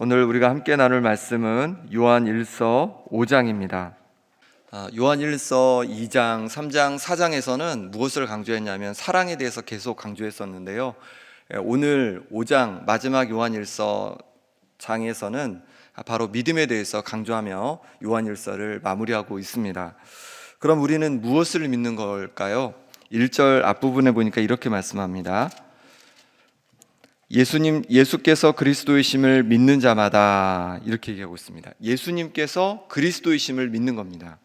오늘 우리가 함께 나눌 말씀은 요한일서 5장입니다. 요한일서 2장, 3장, 4장에서는 무엇을 강조했냐면 사랑에 대해서 계속 강조했었는데요. 오늘 5장 마지막 요한일서 장에서는 바로 믿음에 대해서 강조하며 요한일서를 마무리하고 있습니다. 그럼 우리는 무엇을 믿는 걸까요? 1절 앞부분에 보니까 이렇게 말씀합니다. 예수께서 그리스도이심을 믿는 자마다, 이렇게 얘기하고 있습니다. 예수님께서 그리스도이심을 믿는 겁니다.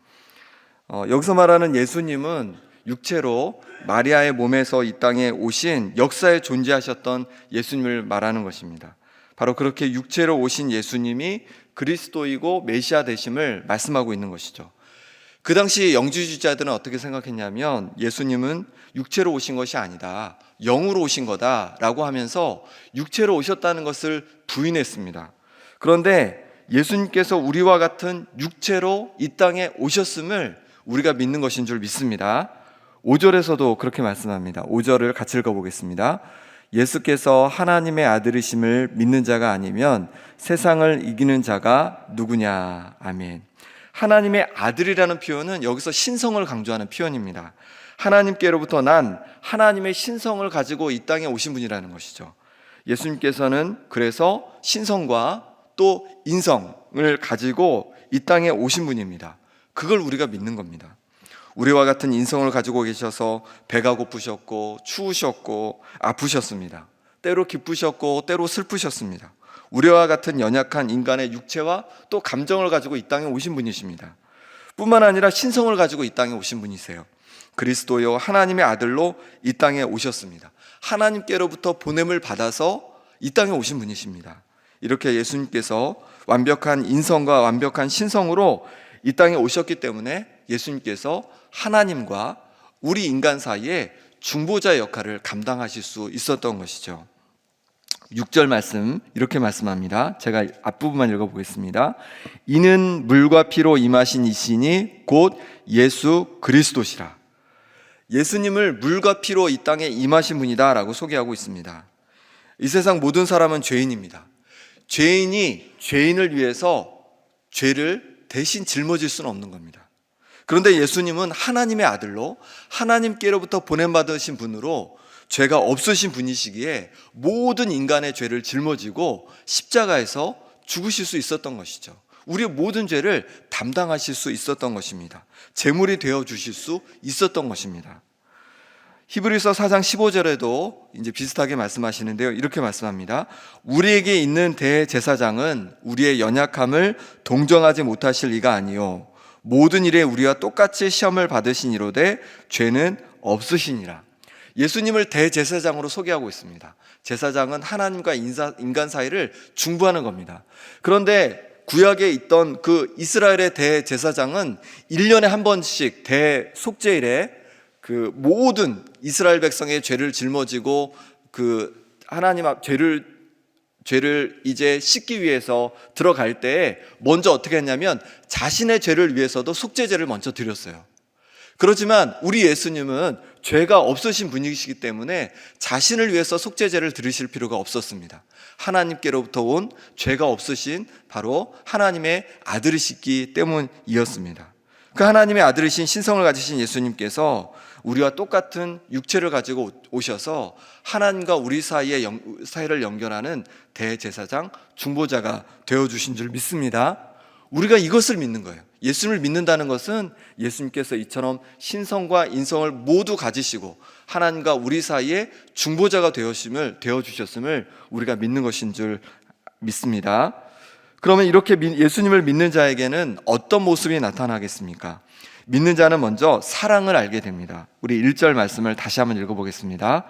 여기서 말하는 예수님은 육체로 마리아의 몸에서 이 땅에 오신 역사에 존재하셨던 예수님을 말하는 것입니다. 바로 그렇게 육체로 오신 예수님이 그리스도이고 메시아 되심을 말씀하고 있는 것이죠. 그 당시 영주주의자들은 어떻게 생각했냐면 예수님은 육체로 오신 것이 아니다, 영으로 오신 거다라고 하면서 육체로 오셨다는 것을 부인했습니다. 그런데 예수님께서 우리와 같은 육체로 이 땅에 오셨음을 우리가 믿는 것인 줄 믿습니다. 5절에서도 그렇게 말씀합니다. 5절을 같이 읽어보겠습니다. 예수께서 하나님의 아들이심을 믿는 자가 아니면 세상을 이기는 자가 누구냐. 아멘. 하나님의 아들이라는 표현은 여기서 신성을 강조하는 표현입니다. 하나님께로부터 난 하나님의 신성을 가지고 이 땅에 오신 분이라는 것이죠. 예수님께서는 그래서 신성과 또 인성을 가지고 이 땅에 오신 분입니다. 그걸 우리가 믿는 겁니다. 우리와 같은 인성을 가지고 계셔서 배가 고프셨고 추우셨고 아프셨습니다. 때로 기쁘셨고 때로 슬프셨습니다. 우리와 같은 연약한 인간의 육체와 또 감정을 가지고 이 땅에 오신 분이십니다. 뿐만 아니라 신성을 가지고 이 땅에 오신 분이세요. 그리스도요 하나님의 아들로 이 땅에 오셨습니다. 하나님께로부터 보냄을 받아서 이 땅에 오신 분이십니다. 이렇게 예수님께서 완벽한 인성과 완벽한 신성으로 이 땅에 오셨기 때문에 예수님께서 하나님과 우리 인간 사이에 중보자 역할을 감당하실 수 있었던 것이죠. 6절 말씀 이렇게 말씀합니다. 제가 앞부분만 읽어보겠습니다. 이는 물과 피로 임하신 이시니 곧 예수 그리스도시라. 예수님을 물과 피로 이 땅에 임하신 분이다 라고 소개하고 있습니다. 이 세상 모든 사람은 죄인입니다. 죄인이 죄인을 위해서 죄를 대신 짊어질 수는 없는 겁니다. 그런데 예수님은 하나님의 아들로 하나님께로부터 보냄받으신 분으로 죄가 없으신 분이시기에 모든 인간의 죄를 짊어지고 십자가에서 죽으실 수 있었던 것이죠. 우리의 모든 죄를 담당하실 수 있었던 것입니다. 제물이 되어 주실 수 있었던 것입니다. 히브리서 4장 15절에도 이제 비슷하게 말씀하시는데요. 이렇게 말씀합니다. 우리에게 있는 대제사장은 우리의 연약함을 동정하지 못하실 이가 아니요 모든 일에 우리와 똑같이 시험을 받으시니로되 죄는 없으시니라. 예수님을 대제사장으로 소개하고 있습니다. 제사장은 하나님과 인간 사이를 중보하는 겁니다. 그런데 구약에 있던 그 이스라엘의 대제사장은 1년에 한 번씩 대속죄일에 그 모든 이스라엘 백성의 죄를 짊어지고 그 하나님 앞 죄를 이제 씻기 위해서 들어갈 때 먼저 어떻게 했냐면 자신의 죄를 위해서도 속죄제를 먼저 드렸어요. 그렇지만 우리 예수님은 죄가 없으신 분이시기 때문에 자신을 위해서 속죄제를 드리실 필요가 없었습니다. 하나님께로부터 온 죄가 없으신 바로 하나님의 아들이시기 때문이었습니다. 그 하나님의 아들이신 신성을 가지신 예수님께서 우리와 똑같은 육체를 가지고 오셔서 하나님과 우리 사이를 연결하는 대제사장, 중보자가 되어주신 줄 믿습니다. 우리가 이것을 믿는 거예요. 예수님을 믿는다는 것은 예수님께서 이처럼 신성과 인성을 모두 가지시고 하나님과 우리 사이에 중보자가 되어주셨음을 우리가 믿는 것인 줄 믿습니다. 그러면 이렇게 예수님을 믿는 자에게는 어떤 모습이 나타나겠습니까? 믿는 자는 먼저 사랑을 알게 됩니다. 우리 1절 말씀을 다시 한번 읽어보겠습니다.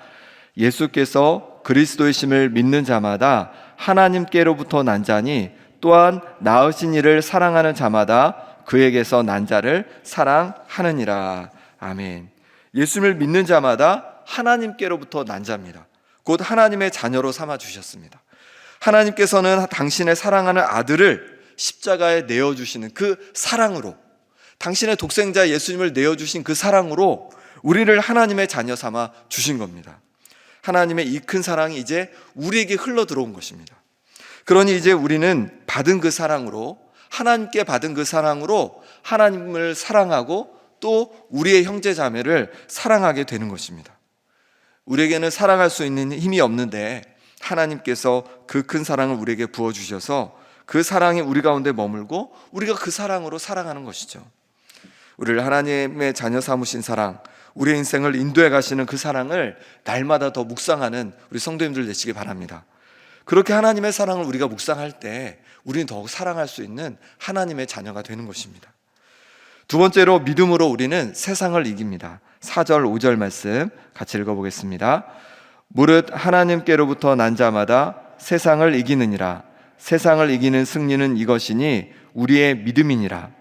예수께서 그리스도이심을 믿는 자마다 하나님께로부터 난 자니 또한 낳으신 이를 사랑하는 자마다 그에게서 난 자를 사랑하느니라. 아멘. 예수님을 믿는 자마다 하나님께로부터 난 자입니다. 곧 하나님의 자녀로 삼아주셨습니다. 하나님께서는 당신의 사랑하는 아들을 십자가에 내어주시는 그 사랑으로, 당신의 독생자 예수님을 내어주신 그 사랑으로 우리를 하나님의 자녀 삼아 주신 겁니다. 하나님의 이 큰 사랑이 이제 우리에게 흘러 들어온 것입니다. 그러니 이제 우리는 받은 그 사랑으로, 하나님께 받은 그 사랑으로 하나님을 사랑하고 또 우리의 형제 자매를 사랑하게 되는 것입니다. 우리에게는 사랑할 수 있는 힘이 없는데 하나님께서 그 큰 사랑을 우리에게 부어주셔서 그 사랑이 우리 가운데 머물고 우리가 그 사랑으로 살아가는 것이죠. 우리를 하나님의 자녀 삼으신 사랑, 우리의 인생을 인도해 가시는 그 사랑을 날마다 더 묵상하는 우리 성도님들 되시기 바랍니다. 그렇게 하나님의 사랑을 우리가 묵상할 때 우리는 더욱 사랑할 수 있는 하나님의 자녀가 되는 것입니다. 두 번째로 믿음으로 우리는 세상을 이깁니다. 4절 5절 말씀 같이 읽어보겠습니다. 무릇 하나님께로부터 난 자마다 세상을 이기느니라. 세상을 이기는 승리는 이것이니 우리의 믿음이니라.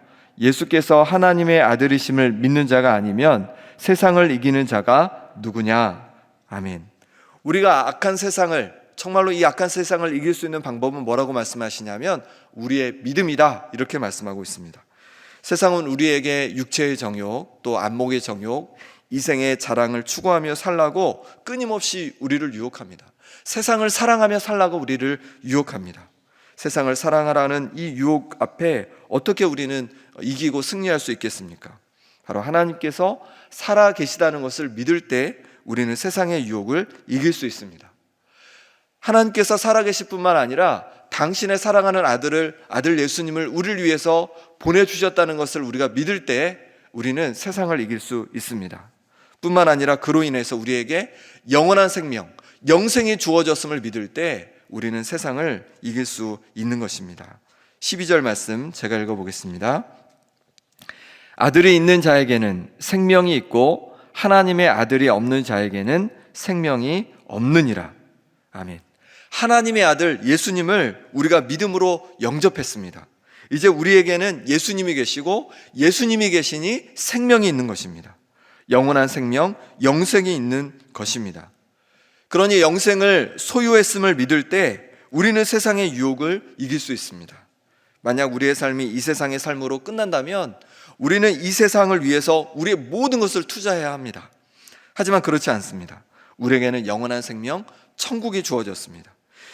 예수께서 하나님의 아들이심을 믿는 자가 아니면 세상을 이기는 자가 누구냐? 아멘. 우리가 악한 세상을, 정말로 이 악한 세상을 이길 수 있는 방법은 뭐라고 말씀하시냐면 우리의 믿음이다, 이렇게 말씀하고 있습니다. 세상은 우리에게 육체의 정욕, 또 안목의 정욕, 이생의 자랑을 추구하며 살라고 끊임없이 우리를 유혹합니다. 세상을 사랑하며 살라고 우리를 유혹합니다. 세상을 사랑하라는 이 유혹 앞에 어떻게 우리는 이기고 승리할 수 있겠습니까? 바로 하나님께서 살아 계시다는 것을 믿을 때 우리는 세상의 유혹을 이길 수 있습니다. 하나님께서 살아 계실 뿐만 아니라 당신의 사랑하는 아들 예수님을 우리를 위해서 보내주셨다는 것을 우리가 믿을 때 우리는 세상을 이길 수 있습니다. 뿐만 아니라 그로 인해서 우리에게 영원한 생명, 영생이 주어졌음을 믿을 때 우리는 세상을 이길 수 있는 것입니다. 12절 말씀 제가 읽어보겠습니다. 아들이 있는 자에게는 생명이 있고 하나님의 아들이 없는 자에게는 생명이 없느니라. 아멘. 하나님의 아들 예수님을 우리가 믿음으로 영접했습니다. 이제 우리에게는 예수님이 계시고 예수님이 계시니 생명이 있는 것입니다. 영원한 생명, 영생이 있는 것입니다. 그러니 영생을 소유했음을 믿을 때 우리는 세상의 유혹을 이길 수 있습니다. 만약 우리의 삶이 이 세상의 삶으로 끝난다면 우리는 이 세상을 위해서 우리의 모든 것을 투자해야 합니다. 하지만 그렇지 않습니다. 우리에게는 영원한 생명, 천국이 주어졌습니다.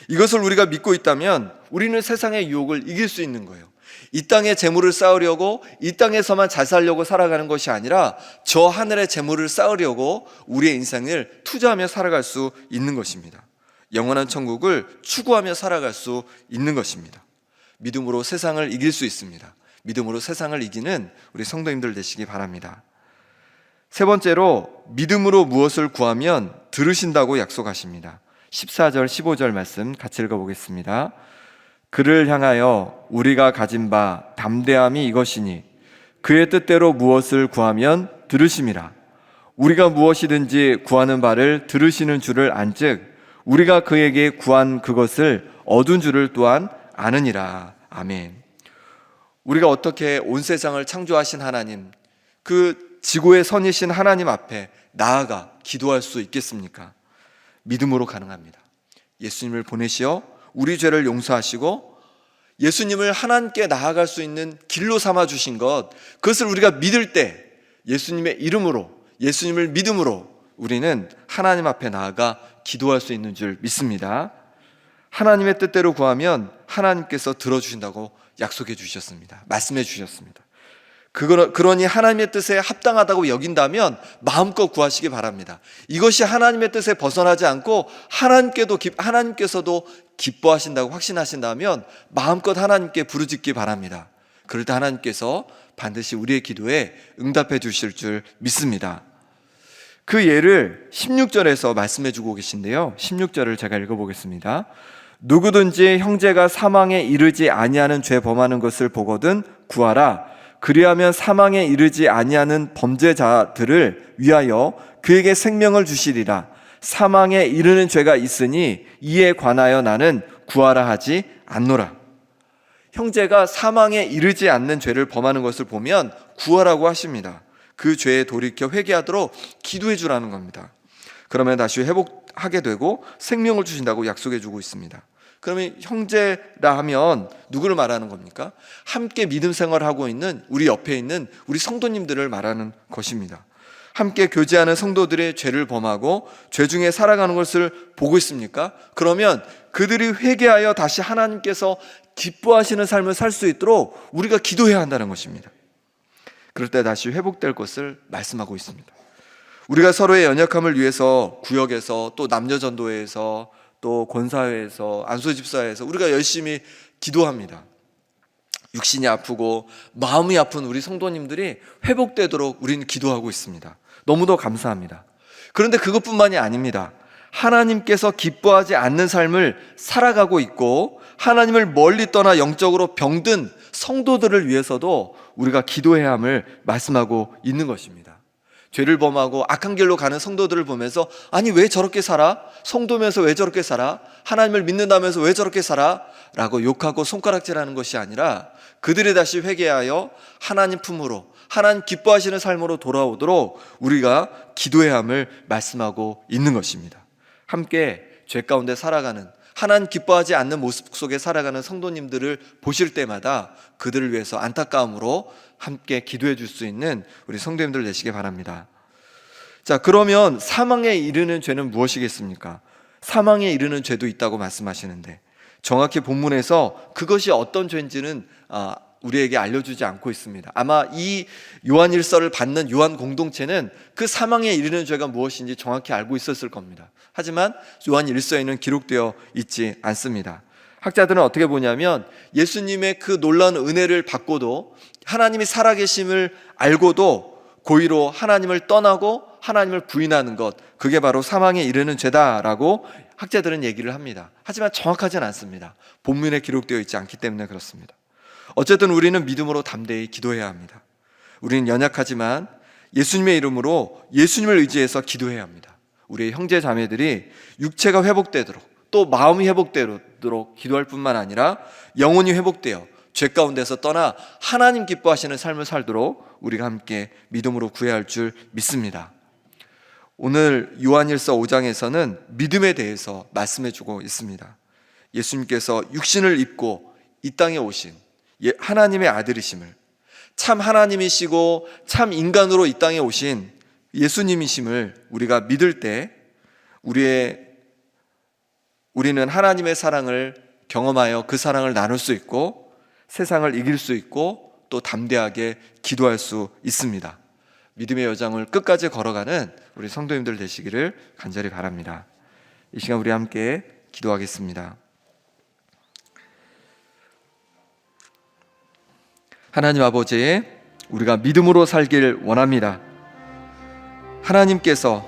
이것을 우리가 믿고 있다면 우리는 세상의 유혹을 이길 수 있는 거예요. 이 땅에 재물을 쌓으려고, 이 땅에서만 잘 살려고 살아가는 것이 아니라 저 하늘의 재물을 쌓으려고 우리의 인생을 투자하며 살아갈 수 있는 것입니다. 영원한 천국을 추구하며 살아갈 수 있는 것입니다. 믿음으로 세상을 이길 수 있습니다. 믿음으로 세상을 이기는 우리 성도님들 되시기 바랍니다. 세 번째로 믿음으로 무엇을 구하면 들으신다고 약속하십니다. 14절 15절 말씀 같이 읽어보겠습니다. 그를 향하여 우리가 가진 바 담대함이 이것이니 그의 뜻대로 무엇을 구하면 들으심이라. 우리가 무엇이든지 구하는 바를 들으시는 줄을 안즉 우리가 그에게 구한 그것을 얻은 줄을 또한 아느니라. 아멘. 우리가 어떻게 온 세상을 창조하신 하나님, 그 지구의 선이신 하나님 앞에 나아가 기도할 수 있겠습니까? 믿음으로 가능합니다. 예수님을 보내시어 우리 죄를 용서하시고 예수님을 하나님께 나아갈 수 있는 길로 삼아 주신 것, 그것을 우리가 믿을 때 예수님의 이름으로, 예수님을 믿음으로 우리는 하나님 앞에 나아가 기도할 수 있는 줄 믿습니다. 하나님의 뜻대로 구하면 하나님께서 들어주신다고 약속해 주셨습니다. 말씀해 주셨습니다. 그러니 하나님의 뜻에 합당하다고 여긴다면 마음껏 구하시기 바랍니다. 이것이 하나님의 뜻에 벗어나지 않고 하나님께서도 기뻐하신다고 확신하신다면 마음껏 하나님께 부르짖기 바랍니다. 그럴 때 하나님께서 반드시 우리의 기도에 응답해 주실 줄 믿습니다. 그 예를 16절에서 말씀해 주고 계신데요, 16절을 제가 읽어보겠습니다. 누구든지 형제가 사망에 이르지 아니하는 죄 범하는 것을 보거든 구하라. 그리하면 사망에 이르지 아니하는 범죄자들을 위하여 그에게 생명을 주시리라. 사망에 이르는 죄가 있으니 이에 관하여 나는 구하라 하지 않노라. 형제가 사망에 이르지 않는 죄를 범하는 것을 보면 구하라고 하십니다. 그 죄에 돌이켜 회개하도록 기도해 주라는 겁니다. 그러면 다시 회복하게 되고 생명을 주신다고 약속해 주고 있습니다. 그러면 형제라 하면 누구를 말하는 겁니까? 함께 믿음 생활을 하고 있는 우리 옆에 있는 우리 성도님들을 말하는 것입니다. 함께 교제하는 성도들의 죄를 범하고 죄 중에 살아가는 것을 보고 있습니까? 그러면 그들이 회개하여 다시 하나님께서 기뻐하시는 삶을 살 수 있도록 우리가 기도해야 한다는 것입니다. 그럴 때 다시 회복될 것을 말씀하고 있습니다. 우리가 서로의 연약함을 위해서 구역에서, 또 남녀전도회에서, 또 권사회에서, 안수집사회에서 우리가 열심히 기도합니다. 육신이 아프고 마음이 아픈 우리 성도님들이 회복되도록 우리는 기도하고 있습니다. 너무도 감사합니다. 그런데 그것뿐만이 아닙니다. 하나님께서 기뻐하지 않는 삶을 살아가고 있고 하나님을 멀리 떠나 영적으로 병든 성도들을 위해서도 우리가 기도해야 함을 말씀하고 있는 것입니다. 죄를 범하고 악한 길로 가는 성도들을 보면서 아니 왜 저렇게 살아? 성도면서 왜 저렇게 살아? 하나님을 믿는다면서 왜 저렇게 살아? 라고 욕하고 손가락질하는 것이 아니라 그들이 다시 회개하여 하나님 품으로, 하나님 기뻐하시는 삶으로 돌아오도록 우리가 기도해야 함을 말씀하고 있는 것입니다. 함께 죄 가운데 살아가는, 하나님 기뻐하지 않는 모습 속에 살아가는 성도님들을 보실 때마다 그들을 위해서 안타까움으로 함께 기도해 줄 수 있는 우리 성도님들 되시기 바랍니다. 자, 그러면 사망에 이르는 죄는 무엇이겠습니까? 사망에 이르는 죄도 있다고 말씀하시는데 정확히 본문에서 그것이 어떤 죄인지는 우리에게 알려주지 않고 있습니다. 아마 이 요한일서를 받는 요한 공동체는 그 사망에 이르는 죄가 무엇인지 정확히 알고 있었을 겁니다. 하지만 요한일서에는 기록되어 있지 않습니다. 학자들은 어떻게 보냐면 예수님의 그 놀라운 은혜를 받고도 하나님이 살아계심을 알고도 고의로 하나님을 떠나고 하나님을 부인하는 것, 그게 바로 사망에 이르는 죄다라고 학자들은 얘기를 합니다. 하지만 정확하진 않습니다. 본문에 기록되어 있지 않기 때문에 그렇습니다. 어쨌든 우리는 믿음으로 담대히 기도해야 합니다. 우리는 연약하지만 예수님의 이름으로 예수님을 의지해서 기도해야 합니다. 우리의 형제 자매들이 육체가 회복되도록 또 마음이 회복되도록 기도할 뿐만 아니라 영혼이 회복되어 죄 가운데서 떠나 하나님 기뻐하시는 삶을 살도록 우리가 함께 믿음으로 구해야 할 줄 믿습니다. 오늘 요한일서 5장에서는 믿음에 대해서 말씀해주고 있습니다. 예수님께서 육신을 입고 이 땅에 오신 하나님의 아들이심을, 참 하나님이시고 참 인간으로 이 땅에 오신 예수님이심을 우리가 믿을 때 우리는 하나님의 사랑을 경험하여 그 사랑을 나눌 수 있고 세상을 이길 수 있고 또 담대하게 기도할 수 있습니다. 믿음의 여정을 끝까지 걸어가는 우리 성도님들 되시기를 간절히 바랍니다. 이 시간 우리 함께 기도하겠습니다. 하나님 아버지, 우리가 믿음으로 살길 원합니다. 하나님께서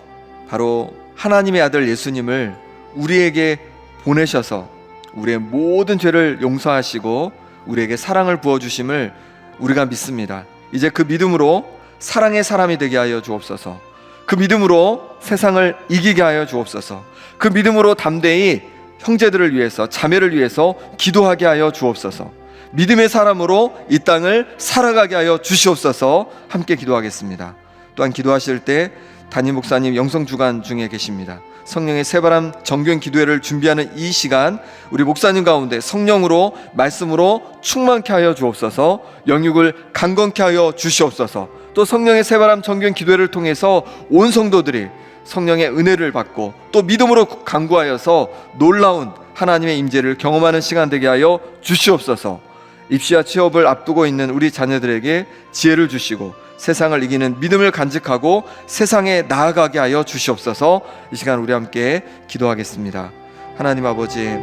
바로 하나님의 아들 예수님을 우리에게 보내셔서 우리의 모든 죄를 용서하시고 우리에게 사랑을 부어주심을 우리가 믿습니다. 이제 그 믿음으로 사랑의 사람이 되게 하여 주옵소서. 그 믿음으로 세상을 이기게 하여 주옵소서. 그 믿음으로 담대히 형제들을 위해서, 자매를 위해서 기도하게 하여 주옵소서. 믿음의 사람으로 이 땅을 살아가게 하여 주시옵소서. 함께 기도하겠습니다. 또한 기도하실 때 담임 목사님 영성주간 중에 계십니다. 성령의 새바람 정교인 기도회를 준비하는 이 시간 우리 목사님 가운데 성령으로 말씀으로 충만케 하여 주옵소서. 영육을 강건케 하여 주시옵소서. 또 성령의 새바람 정교인 기도회를 통해서 온 성도들이 성령의 은혜를 받고 또 믿음으로 간구하여서 놀라운 하나님의 임재를 경험하는 시간 되게 하여 주시옵소서. 입시와 취업을 앞두고 있는 우리 자녀들에게 지혜를 주시고 세상을 이기는 믿음을 간직하고 세상에 나아가게 하여 주시옵소서. 이 시간 우리 함께 기도하겠습니다. 하나님 아버지,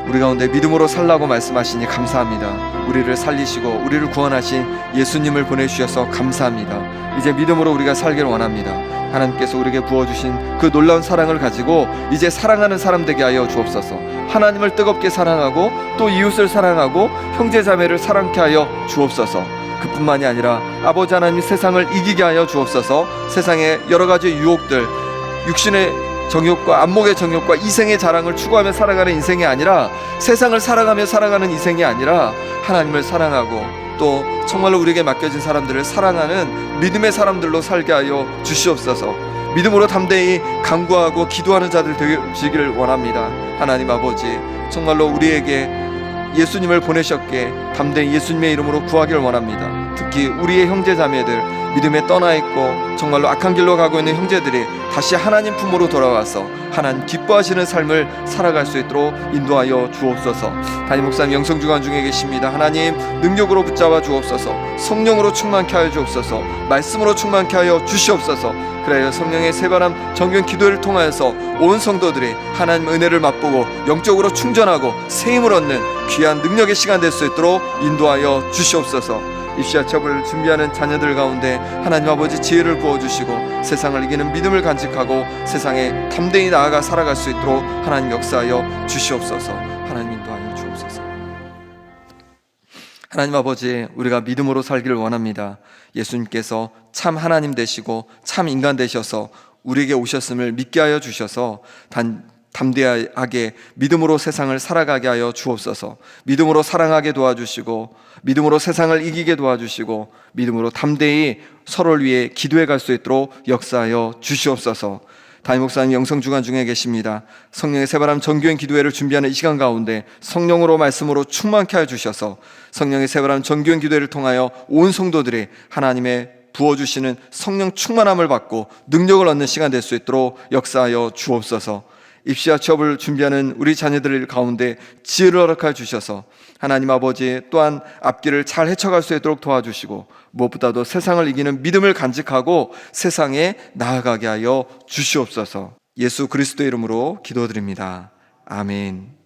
우리 가운데 믿음으로 살라고 말씀하시니 감사합니다. 우리를 살리시고 우리를 구원하신 예수님을 보내주셔서 감사합니다. 이제 믿음으로 우리가 살길 원합니다. 하나님께서 우리에게 부어주신 그 놀라운 사랑을 가지고 이제 사랑하는 사람 되게 하여 주옵소서. 하나님을 뜨겁게 사랑하고 또 이웃을 사랑하고 형제자매를 사랑케 하여 주옵소서. 그뿐만이 아니라 아버지 하나님 세상을 이기게 하여 주옵소서. 세상의 여러 가지 유혹들, 육신의 정욕과 안목의 정욕과 이생의 자랑을 추구하며 살아가는 인생이 아니라 세상을 살아가며 살아가는 인생이 아니라 하나님을 사랑하고 또 정말로 우리에게 맡겨진 사람들을 사랑하는 믿음의 사람들로 살게 하여 주시옵소서. 믿음으로 담대히 간구하고 기도하는 자들 되시기를 원합니다. 하나님 아버지, 정말로 우리에게 예수님을 보내셨기에 담대히 예수님의 이름으로 구하기를 원합니다. 특히 우리의 형제 자매들 믿음에 떠나 있고 정말로 악한 길로 가고 있는 형제들이 다시 하나님 품으로 돌아와서 하나님 기뻐하시는 삶을 살아갈 수 있도록 인도하여 주옵소서. 담임 목사님 영성주간 중에 계십니다. 하나님 능력으로 붙잡아 주옵소서. 성령으로 충만케 하여 주옵소서. 말씀으로 충만케 하여 주시옵소서. 그래야 성령의 새바람 정결 기도를 통하여서 온 성도들이 하나님 은혜를 맛보고 영적으로 충전하고 새 힘을 얻는 귀한 능력의 시간 될 수 있도록 인도하여 주시옵소서. 입시와 취업을 준비하는 자녀들 가운데 하나님 아버지 지혜를 부어주시고 세상을 이기는 믿음을 간직하고 세상에 담대히 나아가 살아갈 수 있도록 하나님 역사하여 주시옵소서. 하나님 인도하여 주옵소서. 하나님 아버지, 우리가 믿음으로 살기를 원합니다. 예수님께서 참 하나님 되시고 참 인간 되셔서 우리에게 오셨음을 믿게 하여 주셔서 담대하게 믿음으로 세상을 살아가게 하여 주옵소서. 믿음으로 사랑하게 도와주시고 믿음으로 세상을 이기게 도와주시고 믿음으로 담대히 서로를 위해 기도해 갈 수 있도록 역사하여 주시옵소서. 담임 목사님 영성주간 중에 계십니다. 성령의 새바람 정교한 기도회를 준비하는 이 시간 가운데 성령으로 말씀으로 충만케 하여 주셔서 성령의 새바람 정교한 기도회를 통하여 온 성도들이 하나님의 부어주시는 성령 충만함을 받고 능력을 얻는 시간 될 수 있도록 역사하여 주옵소서. 입시와 취업을 준비하는 우리 자녀들 가운데 지혜를 허락하여 주셔서 하나님 아버지 또한 앞길을 잘 헤쳐갈 수 있도록 도와주시고 무엇보다도 세상을 이기는 믿음을 간직하고 세상에 나아가게 하여 주시옵소서. 예수 그리스도의 이름으로 기도드립니다. 아멘.